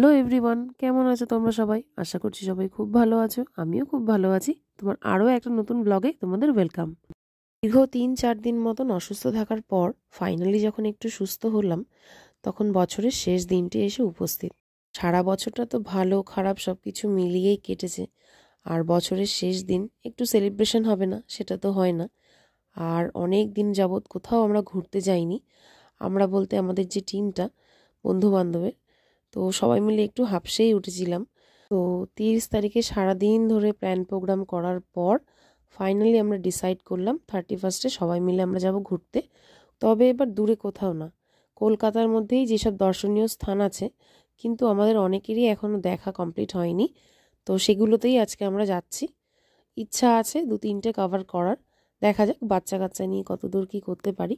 Hello everyone, কেমন আছো তোমরা সবাই? আশা করছি সবাই খুব ভালো আছো। আমিও খুব ভালো আছি। তোমার আরও একটা নতুন ব্লগে তোমাদের ওয়েলকাম। দীর্ঘ 3-4 দিন মতন অসুস্থ থাকার পর ফাইনালি যখন একটু সুস্থ হলাম, তখন বছরের শেষ দিনটি এসে উপস্থিত। সারা বছরটা তো ভালো খারাপ সব কিছু মিলিয়েই কেটেছে, আর বছরের শেষ দিন একটু সেলিব্রেশন হবে না সেটা তো হয় না। আর অনেক দিন যাবৎ কোথাও আমরা ঘুরতে যাইনি। আমরা বলতে আমাদের যে টিমটা বন্ধু বান্ধবের, তো সবাই মিলে একটু হাঁপসেই উঠেছিলাম। তো 30 তারিখে সারাদিন ধরে প্ল্যান প্রোগ্রাম করার পর ফাইনালি আমরা ডিসাইড করলাম 31স্টে সবাই মিলে আমরা যাব ঘুরতে। তবে এবার দূরে কোথাও না, কলকাতার মধ্যেই যেসব দর্শনীয় স্থান আছে, কিন্তু আমাদের অনেকেরই এখনও দেখা কমপ্লিট হয়নি, তো সেগুলোতেই আজকে আমরা যাচ্ছি। ইচ্ছা আছে 2-3টে কভার করার, দেখা যাক বাচ্চা কাচ্চা নিয়ে কত দূর কী করতে পারি।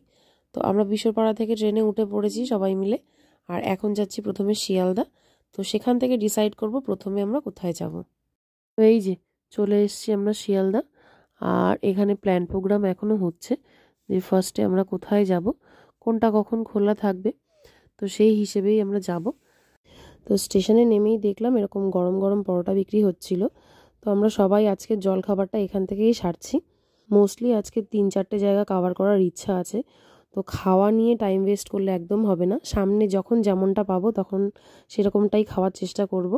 তো আমরা বিশ্বপাড়া থেকে ট্রেনে উঠে পড়েছি সবাই মিলে, আর এখন যাচ্ছি প্রথমে শিয়ালদা। তো সেখান থেকে ডিসাইড করব প্রথমে আমরা কোথায় যাব। তো এই যে চলে এসেছি আমরা শিয়ালদা, আর এখানে প্ল্যান প্রোগ্রাম এখনও হচ্ছে যে ফার্স্টে আমরা কোথায় যাব, কোনটা কখন খোলা থাকবে, তো সেই হিসেবেই আমরা যাব। তো স্টেশনে নেমেই দেখলাম এরকম গরম গরম পরোটা বিক্রি হচ্ছিল। তো আমরা সবাই আজকে জল খাবারটা এখান থেকেই সারছি। মোস্টলি আজকে 3-4টে জায়গা কভার করার ইচ্ছা আছে, তো খাওয়া নিয়ে টাইম ওয়েস্ট করলে একদম হবে না। সামনে যখন যেমনটা পাবো তখন সেরকমটাই খাওয়ার চেষ্টা করব।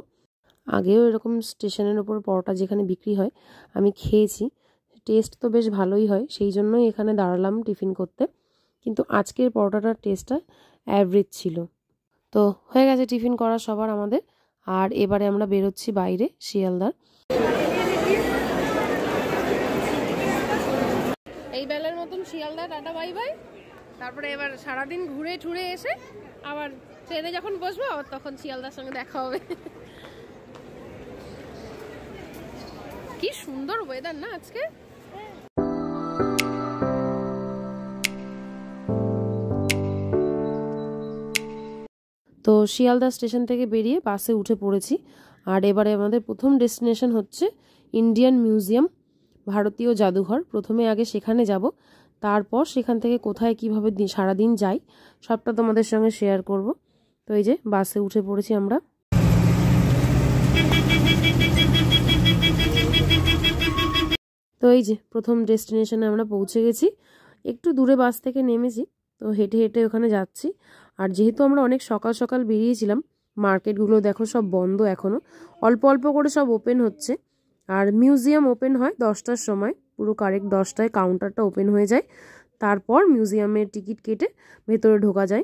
আগেও এরকম স্টেশনের ওপর পরোটা যেখানে বিক্রি হয় আমি খেয়েছি, টেস্ট তো বেশ ভালোই হয়, সেই জন্যই এখানে দাঁড়ালাম টিফিন করতে। কিন্তু আজকের পরোটাটার টেস্টটা অ্যাভারেজ ছিল। তো হয়ে গেছে টিফিন করা সবার আমাদের, আর এবারে আমরা বেরোচ্ছি বাইরে শিয়ালদার। এই বেলার মতন শিয়ালদা টাটা বাই বাই। তারপরে এবার সারাদিন ঘুরে ঠুরে এসে আবার ট্রেনে যখন বসবো তখন শিয়ালদার সঙ্গে দেখা হবে। কি সুন্দর ওয়েদার না আজকে। তো শিয়ালদা স্টেশন থেকে বেরিয়ে বাসে উঠে পড়েছি, আর এবারে আমাদের প্রথম ডেস্টিনেশন হচ্ছে ইন্ডিয়ান মিউজিয়াম, ভারতীয় জাদুঘর। প্রথমে আগে সেখানে যাব, তারপর সেখান থেকে কোথায় কিভাবে সারাদিন যাই সবটা তোমাদের সঙ্গে শেয়ার করব। তো এই যে বাসে উঠে পড়েছি আমরা। তো এই যে প্রথম ডেস্টিনেশনে আমরা পৌঁছে গেছি। একটু দূরে বাস থেকে নেমেছি, তো হেঁটে হেঁটে ওখানে যাচ্ছি। আর যেহেতু আমরা অনেক সকাল সকাল বেরিয়েছিলাম, মার্কেটগুলো দেখো সব বন্ধ এখনও, অল্প অল্প করে সব ওপেন হচ্ছে। আর মিউজিয়াম ওপেন হয় 10টার সময়, পুরো কারেক্ট 10টায় কাউন্টারটা ওপেন হয়ে যায়। তারপর মিউজিয়ামের টিকিট কেটে ভেতরে ঢোকা যায়।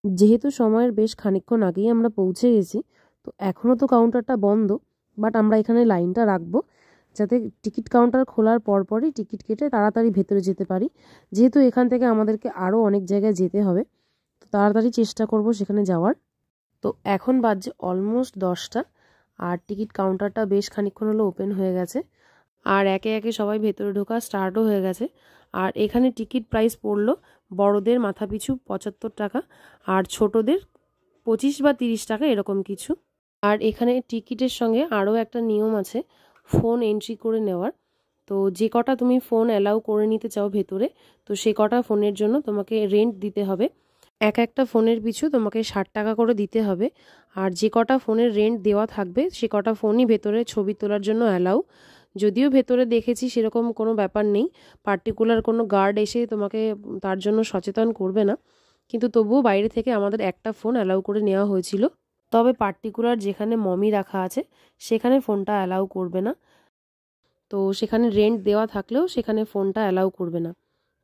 যেহেতু সময়ের বেশ খানিকক্ষণ আগেই আমরা পৌঁছে গেছি, তো এখনও তো কাউন্টারটা বন্ধ, বাট আমরা এখানে লাইনটা রাখবো যাতে টিকিট কাউন্টার খোলার পরপরই টিকিট কেটে তাড়াতাড়ি ভেতরে যেতে পারি। যেহেতু এখান থেকে আমাদেরকে আরও অনেক জায়গায় যেতে হবে, তো তাড়াতাড়ি চেষ্টা করব সেখানে যাওয়ার। তো এখন বাজছে অলমোস্ট 10টা, আর টিকিট কাউন্টারটা বেশ খানিকক্ষণ হলো ওপেন হয়ে গেছে, আর একে একে সবাই ভেতরে ঢোকা স্টার্টও হয়ে গেছে। আর এখানে টিকিট প্রাইস পড়লো বড়দের মাথাপিছু 75 টাকা, আর ছোটদের 25 বা 30 টাকা এরকম কিছু। আর এখানে টিকিটের সঙ্গে আরও একটা নিয়ম আছে, ফোন এন্ট্রি করে নেওয়ার। তো যে কটা তুমি ফোন অ্যালাউ করে নিতে চাও ভেতরে, তো সে কটা ফোনের জন্য তোমাকে রেন্ট দিতে হবে। একটা ফোনের পিছু তোমাকে 60 টাকা করে দিতে হবে। আর যে কটা ফোনের রেন্ট দেওয়া থাকবে সে কটা ফোনই ভেতরে ছবি তোলার জন্য অ্যালাউ। যদিও ভেতরে দেখেছি সেরকম কোনো ব্যাপার নেই, পার্টিকুলার কোনো গার্ড এসে তোমাকে তার জন্য সচেতন করবে না, কিন্তু তবুও বাইরে থেকে আমাদের একটা ফোন অ্যালাউ করে নেওয়া হয়েছিল। তবে পার্টিকুলার যেখানে মমি রাখা আছে সেখানে ফোনটা অ্যালাউ করবে না, তো সেখানে রেন্ট দেওয়া থাকলেও সেখানে ফোনটা অ্যালাউ করবে না।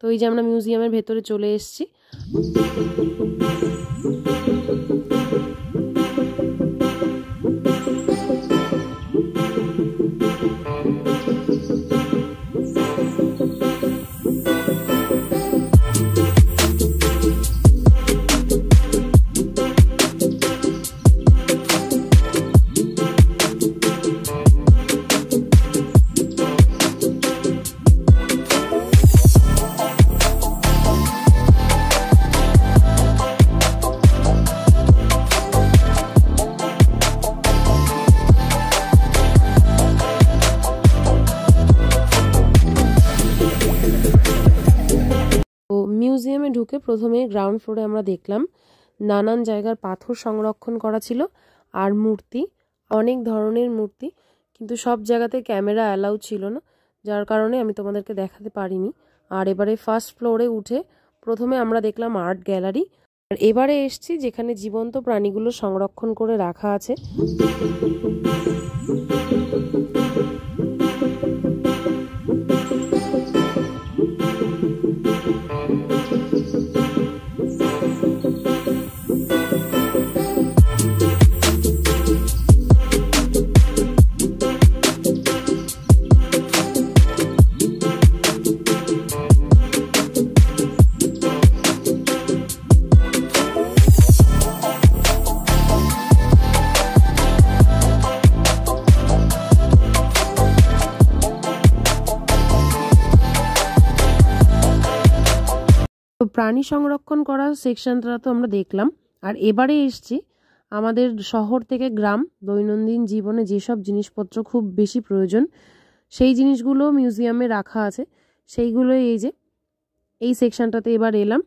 তো এই যে আমরা মিউজিয়ামের ভেতরে চলে এসেছি। মিউজিয়ামে ঢুকে প্রথমে গ্রাউন্ড ফ্লোরে আমরা দেখলাম নানান জায়গার পাথর সংরক্ষণ করা ছিল, আর মূর্তি, অনেক ধরনের মূর্তি, কিন্তু সব জায়গাতে ক্যামেরা অ্যালাউ ছিল না, যার কারণে আমি তোমাদেরকে দেখাতে পারিনি। আর এবারে ফার্স্ট ফ্লোরে উঠে প্রথমে আমরা দেখলাম আর্ট গ্যালারি। আর এবারে এসছি যেখানে জীবন্ত প্রাণীগুলো সংরক্ষণ করে রাখা আছে। তো প্রাণী সংরক্ষণ করার সেকশনটা তো আমরা দেখলাম। আর এবারে এসছি আমাদের শহর থেকে গ্রাম, দৈনন্দিন জীবনে যেসব জিনিসপত্র খুব বেশি প্রয়োজন সেই জিনিসগুলো মিউজিয়ামে রাখা আছে, সেইগুলো এই সেকশনটাতে এবার এলাম।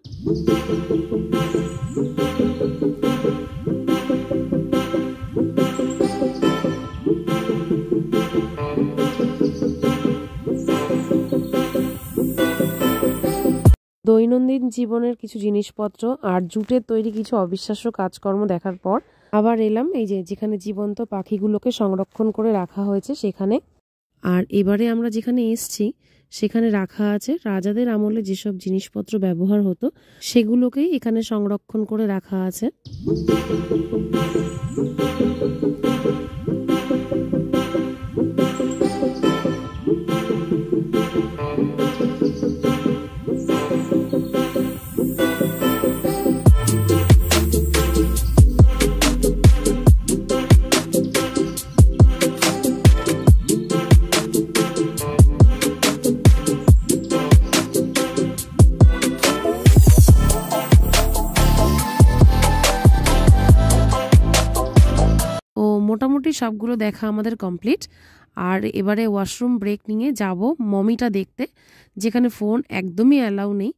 দৈনন্দিন জীবনের কিছু জিনিসপত্র আর জুটের তৈরি কিছু অবিশ্বাস্য কাজকর্ম দেখার পর আবার এলাম যেখানে জীবন্ত পাখিগুলোকে সংরক্ষণ করে রাখা হয়েছে সেখানে। আর এবারে আমরা যেখানে এসছি সেখানে রাখা আছে রাজাদের আমলে যেসব জিনিসপত্র ব্যবহার হতো সেগুলোকেই এখানে সংরক্ষণ করে রাখা আছে। মোটামুটি সবগুলো দেখা আমাদের কমপ্লিট। আর এবারে ওয়াশরুম ব্রেক নিয়ে যাব মমিটা দেখতে, যেখানে ফোন একদমই অ্যালাউ নেই।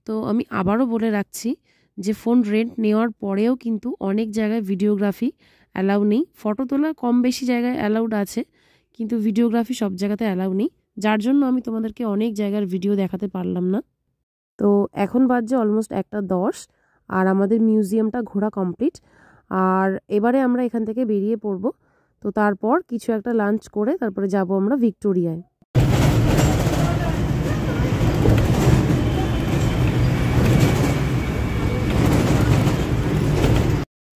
তো আমি আবারও বলে রাখছি যে ফোন রেন্ট নেওয়ার পরেও কিন্তু অনেক জায়গায় ভিডিওগ্রাফি অ্যালাউ নেই। ফটো তোলা কম বেশি জায়গায় অ্যালাউড আছে, কিন্তু ভিডিওগ্রাফি সব জায়গাতে অ্যালাউ নেই, যার জন্য আমি তোমাদেরকে অনেক জায়গার ভিডিও দেখাতে পারলাম না। তো এখন বাজছে অলমোস্ট 1:10 আর আমাদের মিউজিয়ামটা ঘোরা কমপ্লিট। আর এবারে আমরা এখান থেকে বেরিয়ে পড়ব। তো তারপর কিছু একটা লাঞ্চ করে তারপরে যাব আমরা ভিক্টোরিয়ায়।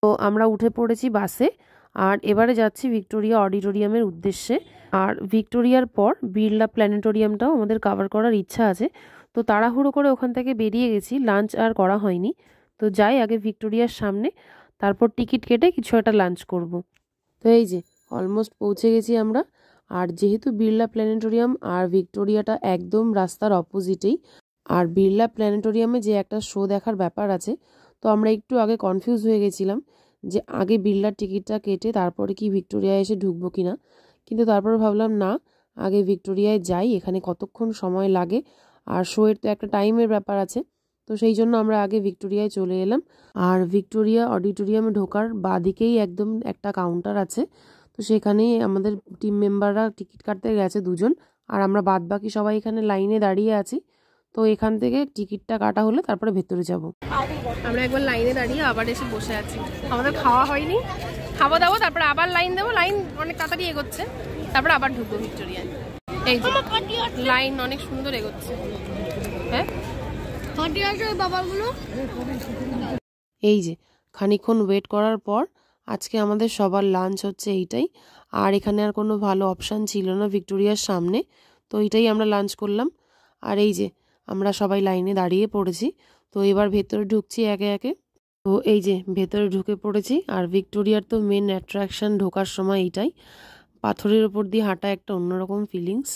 তো আমরা উঠে পড়েছি বাসে আর এবারে যাচ্ছি ভিক্টোরিয়া অডিটোরিয়ামের উদ্দেশ্যে। আর ভিক্টোরিয়ার পর বিড়লা প্ল্যানেটোরিয়ামটাও আমাদের কভার করার ইচ্ছা আছে। তো তাড়াহুড়ো করে ওখান থেকে বেরিয়ে গেছি, লাঞ্চ আর করা হয়নি। তো যাই আগে ভিক্টোরিয়ার সামনে, তারপর টিকিট কেটে কিছু একটা লাঞ্চ করব। তো অলমোস্ট পৌঁছে গেছি আমরা। আর যেহেতু বিড়লা প্ল্যানেটোরিয়াম আর ভিক্টোরিয়াটা একদম রাস্তার অপোজিটেই, আর বিড়লা প্ল্যানেটোরিয়ামে যে একটা শো দেখার ব্যাপার আছে, তো আমরা একটু আগে কনফিউজ হয়ে গেছিলাম যে আগে বিড়লার টিকিটটা কেটে তারপরে কি ভিক্টোরিয়ায় এসে ঢুকবো কিনা, কিন্তু তারপরে ভাবলাম না, আগে ভিক্টোরিয়ায় যাই, এখানে কতক্ষণ সময় লাগে আর শোয়ের তো একটা টাইমের ব্যাপার আছে। তো সেই জন্য আমরা আগে ভিক্টোরিয়ায় চলে এলাম। আর ভিক্টোরিয়া অডিটোরিয়ামে ঢোকার বাদিকেই একদম একটা কাউন্টার আছে, তো সেখানেই আমাদের টিম মেম্বাররা টিকিট কাটতে গেছে 2 জন, আর আমরা বাদ বাকি সবাই এখানে লাইনে দাঁড়িয়ে আছি। তো এখান থেকে টিকিটটা কাটা হলে তারপরে ভেতরে যাব। আমরা একবার লাইনে দাঁড়িয়ে আবার এসে বসে আছি, আমাদের খাওয়া হয়নি, খাওয়া দাওয়া তারপরে আবার লাইন দেবো, লাইন অনেক তাড়াতাড়ি এগোচ্ছে, তারপরে আবার ঢুকবো ভিক্টোরিয়ায়। এই যে লাইন অনেক সুন্দর এগোচ্ছে। হ্যাঁ খানিকক্ষণ ওয়েট করার পর আজকে আমাদের সবার লাঞ্চ হচ্ছে এইটাই। আর এখানে আর কোনো ভালো অপশান ছিল না ভিক্টোরিয়ার সামনে, তো এইটাই আমরা লাঞ্চ করলাম। আর আমরা সবাই লাইনে দাঁড়িয়ে পড়েছি। তো এবার ভেতরে ঢুকছি একে একে। তো ভেতরে ঢুকে পড়েছি। আর ভিক্টোরিয়ার তো মেন অ্যাট্রাকশন ঢোকার সময় এইটাই, পাথরের ওপর দিয়ে হাঁটা একটা অন্যরকম ফিলিংস।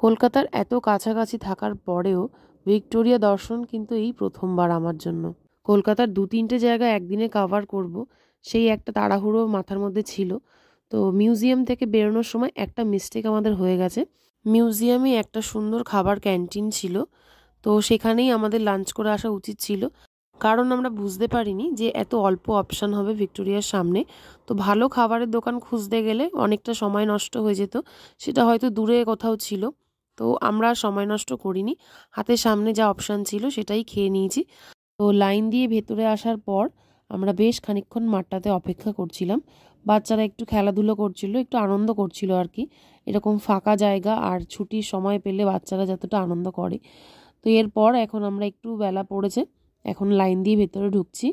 কলকাতার এত কাছাকাছি থাকার পরেও ভিক্টোরিয়া দর্শন কিন্তু এই প্রথমবার আমার জন্য। কলকাতার 2-3টে জায়গা একদিনে কভার করব, সেই একটা তাড়াহুড়ো মাথার মধ্যে ছিল। তো মিউজিয়াম থেকে বেরোনোর সময় একটা মিস্টেক আমাদের হয়ে গেছে। মিউজিয়ামে একটা সুন্দর খাবার ক্যান্টিন ছিল, তো সেখানেই আমাদের লাঞ্চ করে আসা উচিত ছিল। কারণ আমরা বুঝতে পারিনি যে এত অল্প অপশান হবে ভিক্টোরিয়ার সামনে। তো ভালো খাবারের দোকান খুঁজতে গেলে অনেকটা সময় নষ্ট হয়ে যেত, সেটা হয়তো দূরে কোথাও ছিল। তো আমরা সময় নষ্ট করিনি, হাতের সামনে যা অপশান ছিল সেটাই খেয়ে নিয়েছি। তো লাইন দিয়ে ভেতরে আসার পর আমরা বেশ খানিকক্ষণ মাঠটাতে অপেক্ষা করছিলাম। বাচ্চারা একটু খেলাধুলো করছিল, একটু আনন্দ করছিল আর কি। এরকম ফাঁকা জায়গা আর ছুটির সময় পেলে বাচ্চারা যতটা আনন্দ করে। তো এরপর এখন আমরা একটু বেলা পড়েছে, এখন লাইন দিয়ে ভেতরে ঢুকছি।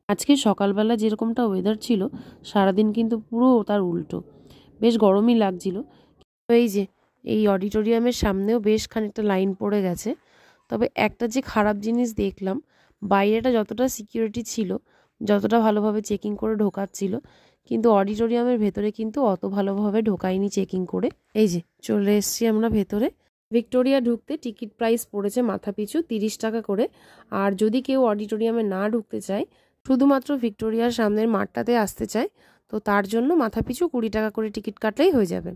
আজকে সকালবেলা যেরকমটা ওয়েদার ছিল, সারাদিন কিন্তু পুরো তার উল্টো, বেশ গরমই লাগছিল। তো এই যে এই অডিটোরিয়ামের সামনেও বেশ খানিকটা লাইন পড়ে গেছে। তবে একটা যে খারাপ জিনিস দেখলাম, বাইরেটা যতটা সিকিউরিটি ছিল, যতটা ভালোভাবে চেকিং করে ঢোকাচ্ছিল, কিন্তু অডিটোরিয়ামের ভেতরে কিন্তু অত ভালোভাবে ঢোকায়নি চেকিং করে। এই যে চলে এসছি আমরা ভেতরে। ভিক্টোরিয়া ঢুকতে টিকিট প্রাইস পড়েছে মাথাপিছু 30 টাকা করে। আর যদি কেউ অডিটোরিয়ামে না ঢুকতে চায়, শুধুমাত্র ভিক্টোরিয়ার সামনের মাঠটাতে আসতে চায়, তো তার জন্য মাথাপিছু 20 টাকা করে টিকিট কাটলেই হয়ে যাবে।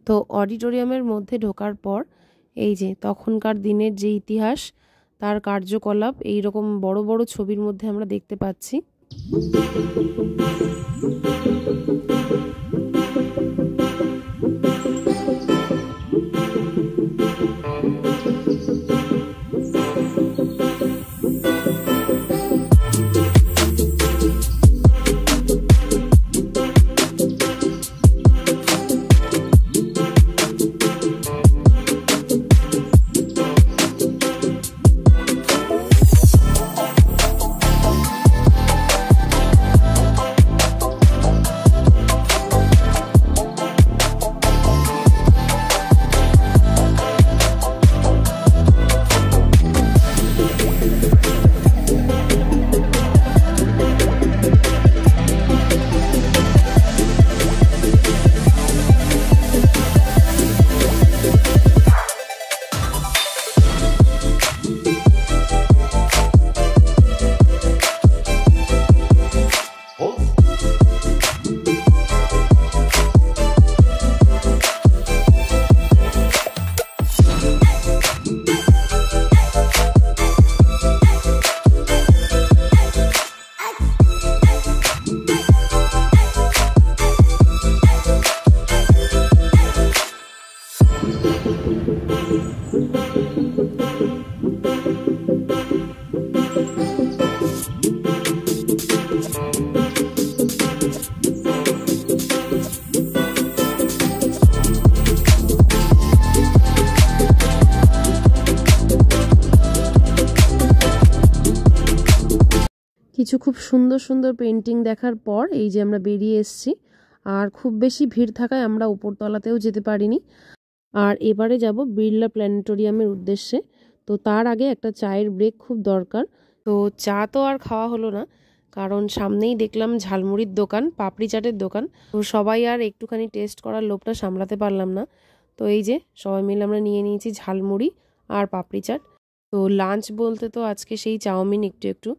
তো অডিটোরিয়ামের মধ্যে ঢোকার পর এই যে তখনকার দিনের যে ইতিহাস, তার কার্যকলাপ এই রকম বড় বড় ছবির মধ্যে আমরা দেখতে পাচ্ছি। কিছু খুব সুন্দর সুন্দর পেন্টিং দেখার পর এই যে আমরা বেরিয়ে এসেছি। আর খুব বেশি ভিড় থাকায় আমরা উপরতলাতেও যেতে পারিনি। আর এবারে যাব বিড়লা প্ল্যানেটোরিয়ামের উদ্দেশ্যে। তো তার আগে একটা চায়ের ব্রেক খুব দরকার। তো চা তো আর খাওয়া হলো না, কারণ সামনেই দেখলাম ঝালমুড়ির দোকান, পাপড়ি চাটের দোকান। তো সবাই আর একটুখানি টেস্ট করার লোভটা সামলাতে পারলাম না। তো এই যে সবাই মিলে আমরা নিয়ে নিয়েছি ঝালমুড়ি আর পাপড়ি চাট। তো লাঞ্চ বলতে তো আজকে সেই চাউমিন একটু একটু,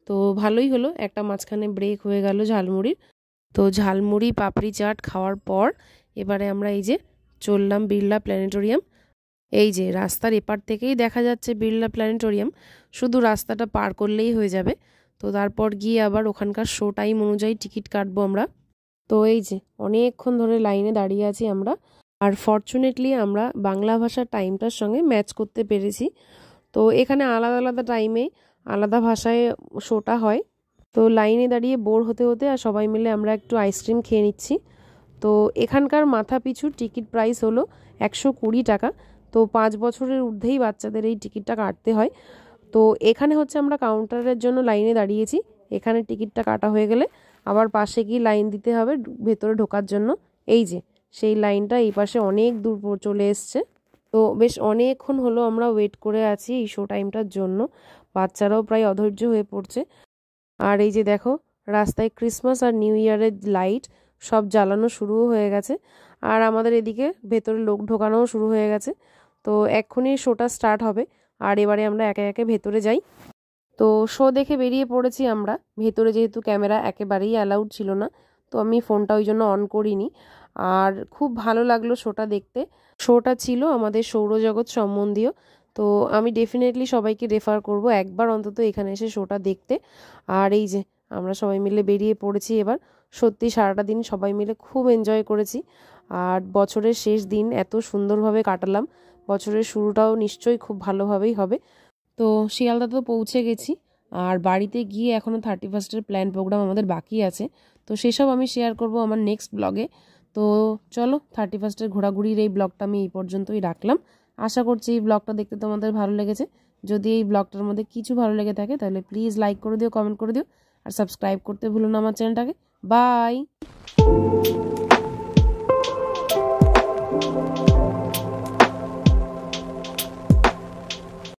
তো ভালোই হলো, একটা মাঝখানে ব্রেক হয়ে গেল ঝালমুড়ির। তো ঝালমুড়ি পাপড়ি চাট খাওয়ার পর এবারে আমরা এই যে চললাম বিড়লা প্ল্যানেটোরিয়াম। এই যে রাস্তার এপার থেকেই দেখা যাচ্ছে বিড়লা প্ল্যানেটোরিয়াম, শুধু রাস্তাটা পার করলেই হয়ে যাবে। তো তারপর গিয়ে আবার ওখানকার শো টাইম অনুযায়ী টিকিট কাটবো আমরা। তো এই যে অনেকক্ষণ ধরে লাইনে দাঁড়িয়ে আছি আমরা। আর ফরচুনেটলি আমরা বাংলা ভাষার টাইমটার সঙ্গে ম্যাচ করতে পেরেছি। তো এখানে আলাদা আলাদা টাইমে আলাদা ভাষায় শোটা হয়। তো লাইনে দাঁড়িয়ে বোর হতে হতে আর সবাই মিলে আমরা একটু আইসক্রিম খেয়ে নিচ্ছি। তো এখানকার মাথা পিছু টিকিট প্রাইস হলো 120 টাকা। তো 5 বছরের ঊর্ধ্বেই বাচ্চাদের এই টিকিটটা কাটতে হয়। তো এখানে হচ্ছে আমরা কাউন্টারের জন্য লাইনে দাঁড়িয়েছি। এখানে টিকিটটা কাটা হয়ে গেলে আবার পাশে গিয়ে লাইন দিতে হবে ভেতরে ঢোকার জন্য। এই যে সেই লাইনটা এই পাশে অনেক দূর চলে এসছে। তো বেশ অনেকক্ষণ হলো আমরা ওয়েট করে আছি এই শো টাইমটার জন্য। বাচ্চারাও প্রায় অধৈর্য হয়ে পড়ছে। আর এই যে দেখো রাস্তায় ক্রিসমাস আর নিউ ইয়ারের লাইট সব জ্বালানো শুরুও হয়ে গেছে। আর আমাদের এদিকে ভেতরে লোক ঢোকানোও শুরু হয়ে গেছে। তো এক্ষুনি শোটা স্টার্ট হবে। আর এবারে আমরা একে একে ভেতরে যাই। তো শো দেখে বেরিয়ে পড়েছি আমরা। ভেতরে যেহেতু ক্যামেরা একেবারেই অ্যালাউড ছিল না, তো আমি ফোনটা ওই জন্য অন করিনি। আর খুব ভালো লাগলো শোটা দেখতে। শোটা ছিল আমাদের সৌরজগৎ সম্বন্ধীয়। তো আমি ডেফিনেটলি সবাইকে রেফার করব একবার অন্তত এখানে এসে শোটা দেখতে। আর এই যে আমরা সবাই মিলে বেরিয়ে পড়েছি এবার। সত্যি সারাটা দিন সবাই মিলে খুব এনজয় করেছি। আর বছরের শেষ দিন এত সুন্দরভাবে কাটালাম, বছরের শুরুটাও নিশ্চয়ই খুব ভালোভাবেই হবে। তো শিয়ালদা তো পৌঁছে গেছি, আর বাড়িতে গিয়ে এখনও 31st প্ল্যান প্রোগ্রাম আমাদের বাকি আছে। তো সেসব আমি শেয়ার করব আমার নেক্সট ব্লগে। তো চলো 31st ঘোরাঘুরির এই ব্লগটা আমি এই পর্যন্তই রাখলাম। আশা করছি এই ব্লগটা দেখতে তোমাদের ভালো লেগেছে। যদি এই ব্লগটার মধ্যে কিছু ভালো লেগে থাকে তাহলে প্লিজ লাইক করে দিও, কমেন্ট করে দিও, আর সাবস্ক্রাইব করতে ভুলো না আমার চ্যানেলটাকে। বাই।